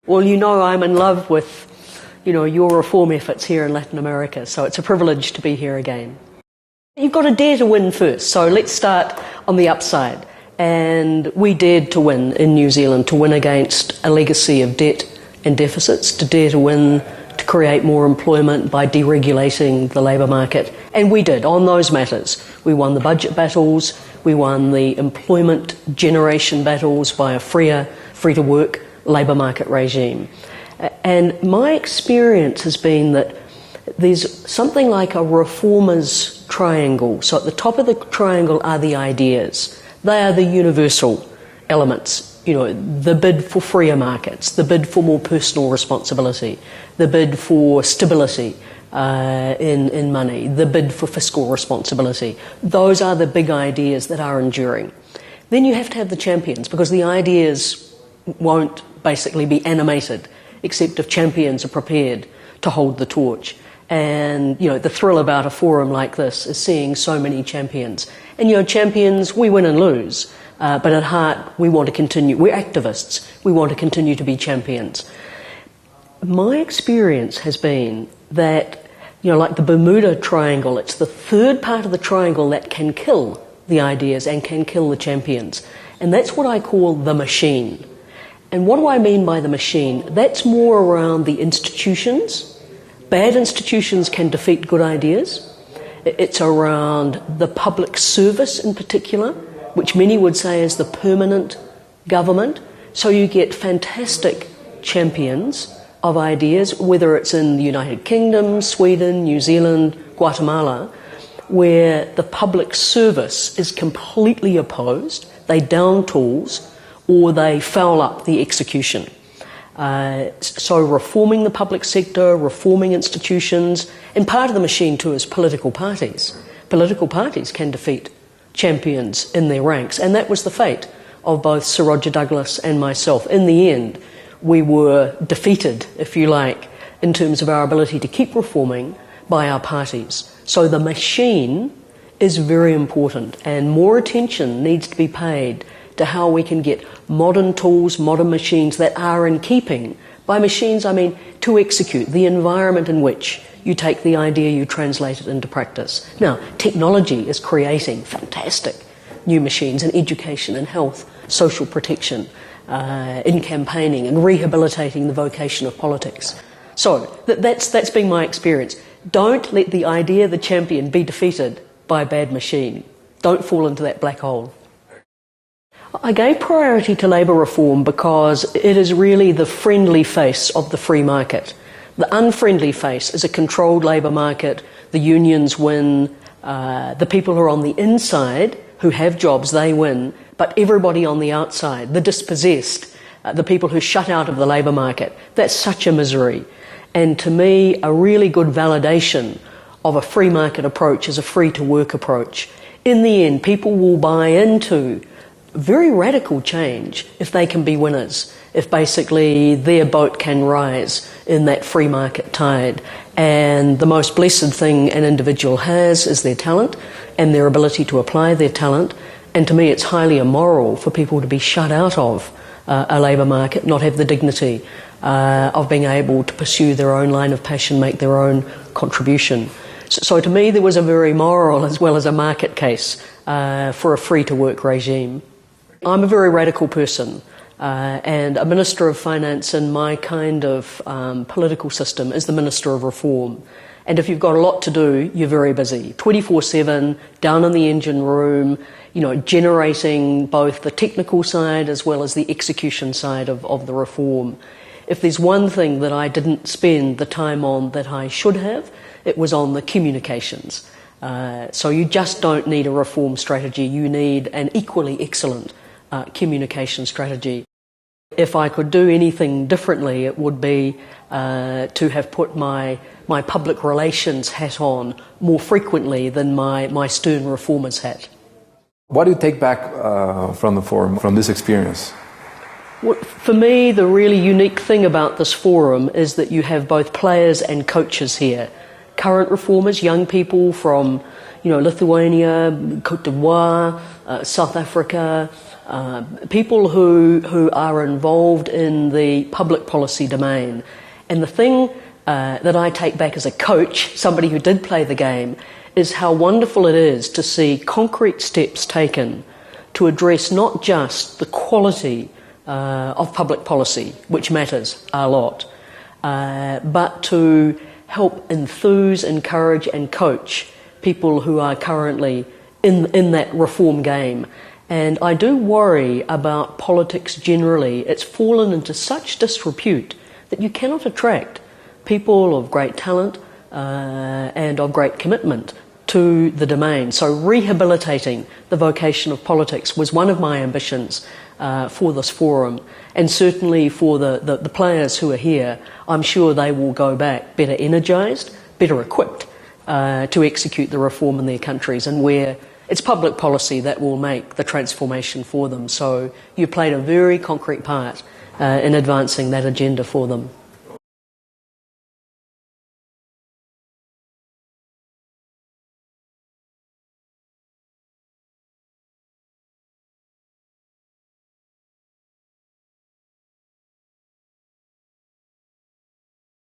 Well, you know I'm in love with, your reform efforts here in Latin America, so it's a privilege to be here again. You've got to dare to win first, so let's start on the upside. And we dared to win in New Zealand, to win against a legacy of debt and deficits, to dare to win to create more employment by deregulating the labour market. And we did, on those matters. We won the budget battles, we won the employment generation battles by a freer, free-to-work labour market regime. And my experience has been that there's something like a reformer's triangle. So at the top of the triangle are the ideas. They are the universal elements. The bid for freer markets, the bid for more personal responsibility, the bid for stability in money, the bid for fiscal responsibility. Those are the big ideas that are enduring. Then you have to have the champions, because the ideas won't basically be animated, except if champions are prepared to hold the torch. And, the thrill about a forum like this is seeing so many champions. And, champions, we win and lose. But at heart, we want to continue. We're activists. We want to continue to be champions. My experience has been that, like the Bermuda Triangle, it's the third part of the triangle that can kill the ideas and can kill the champions. And that's what I call the machine. And what do I mean by the machine? That's more around the institutions. Bad institutions can defeat good ideas. It's around the public service in particular, which many would say is the permanent government. So you get fantastic champions of ideas, whether it's in the United Kingdom, Sweden, New Zealand, Guatemala, where the public service is completely opposed. They down tools, or they foul up the execution. So reforming the public sector, reforming institutions, and part of the machine too is political parties. Political parties can defeat champions in their ranks, and that was the fate of both Sir Roger Douglas and myself. In the end, we were defeated, if you like, in terms of our ability to keep reforming by our parties. So the machine is very important, and more attention needs to be paid to how we can get modern tools, modern machines that are in keeping. By machines, I mean to execute, the environment in which you take the idea, you translate it into practice. Now, technology is creating fantastic new machines in education and health, social protection, in campaigning and rehabilitating the vocation of politics. So that's been my experience. Don't let the idea, the champion, be defeated by a bad machine. Don't fall into that black hole. I gave priority to labour reform because it is really the friendly face of the free market. The unfriendly face is a controlled labour market. The unions win. The people who are on the inside, who have jobs, they win. But everybody on the outside, the dispossessed, the people who shut out of the labour market, that's such a misery. And to me, a really good validation of a free market approach is a free-to-work approach. In the end, people will buy into very radical change if they can be winners, if basically their boat can rise in that free market tide. And the most blessed thing an individual has is their talent and their ability to apply their talent. And to me, it's highly immoral for people to be shut out of a labour market, not have the dignity of being able to pursue their own line of passion, make their own contribution. So to me, there was a very moral as well as a market case for a free-to-work regime. I'm a very radical person, and a Minister of Finance in my kind of political system is the Minister of Reform. And if you've got a lot to do, you're very busy. 24/7, down in the engine room, generating both the technical side as well as the execution side of the reform. If there's one thing that I didn't spend the time on that I should have, it was on the communications. So you just don't need a reform strategy, you need an equally excellent communication strategy. If I could do anything differently, it would be to have put my public relations hat on more frequently than my stern reformer's hat. What do you take back from the forum, from this experience? Well, for me, the really unique thing about this forum is that you have both players and coaches here. Current reformers, young people from Lithuania, Cote d'Ivoire, South Africa, people who are involved in the public policy domain. And the thing that I take back as a coach, somebody who did play the game, is how wonderful it is to see concrete steps taken to address not just the quality of public policy, which matters a lot, but to help enthuse, encourage and coach people who are currently in that reform game. And I do worry about politics generally. It's fallen into such disrepute that you cannot attract people of great talent and of great commitment to the domain. So rehabilitating the vocation of politics was one of my ambitions for this forum, and certainly for the players who are here. I'm sure they will go back better energised, better equipped to execute the reform in their countries, and where it's public policy that will make the transformation for them. So you played a very concrete part in advancing that agenda for them.